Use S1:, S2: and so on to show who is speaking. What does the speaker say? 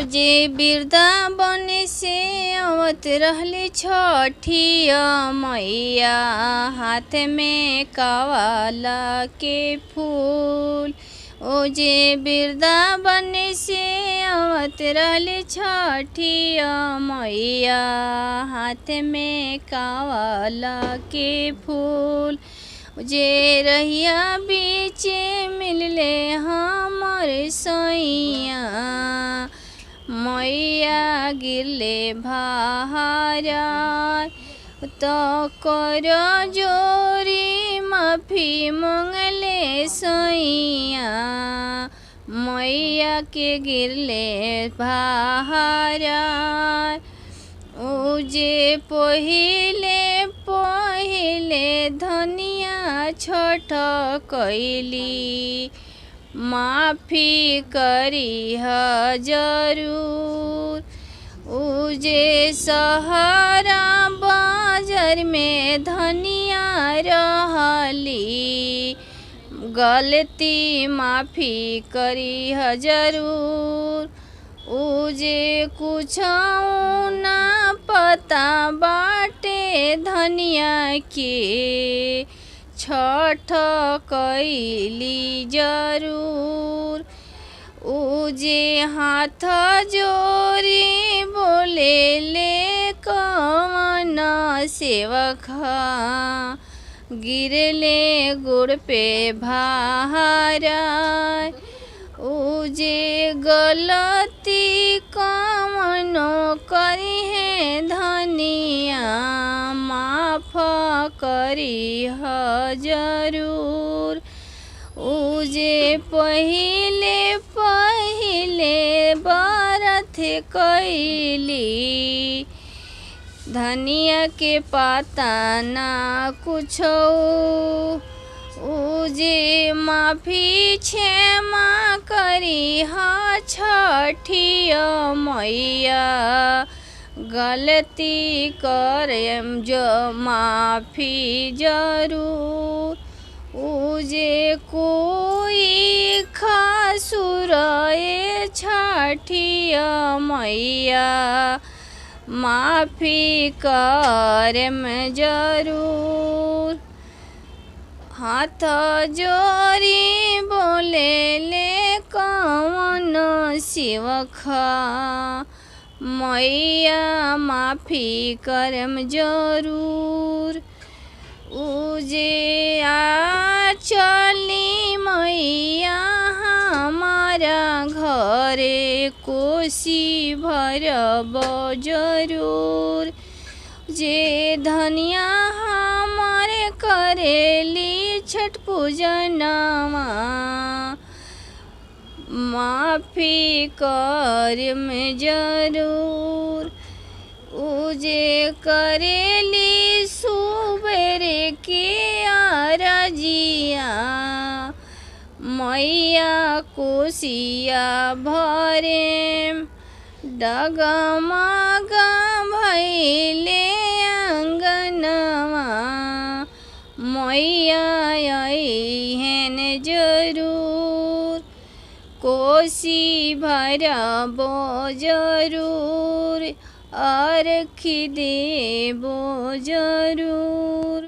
S1: जे वृंदावन से आवत रहली छठी मैया, हाथ में कावाला के फूल। ओ जे वृंदावन से आवत रहली छठी मैया, हाथ में कावाला के फूल। जे रहिया बीचे मिलले हमर सैया, मैया गिरले भारा। तो कर जोरी माफी मंगले सैया, मैया के गिरले भारा। जे पहिले धनिया छठ कैली, माफी करी जरूर। जे सहारा बाजार में धनिया रहली, गलती माफी करी जरूर। जे कुछ ना पता बाटे धनिया के, छठ कैली जरूर। जे हाथ जोरी बोले ले कवन सेवखा, गिरले गुड़ पे भारा। जे गलती कवनो करी है धनिया, माफ करी जरूर। जे पहिले बरत कैली, धनिया के पता ना कुछो। जे माफी क्षमा करी छठी मैया, गलती करेम जो माफी जरूर। जे कोई खसुर छठी मैया, माफी करेम जरूर। हाथ जोरी बोले ले कवन सेवखा, मैया माफी करम जरूर। जे चली मैया हमारा घरे, कोसी भरब जरूर। जे धनिया हमारे करेली छठ पूजनवा, माफी करम जरूर। जे करेली सुबेरे के अरजिया, मैया कोसिया भरे। डगमग भइले अंगनवा, मैया अइहेन जरूर। कोसी भरबो जरूर, अर्घ देबो जरूर।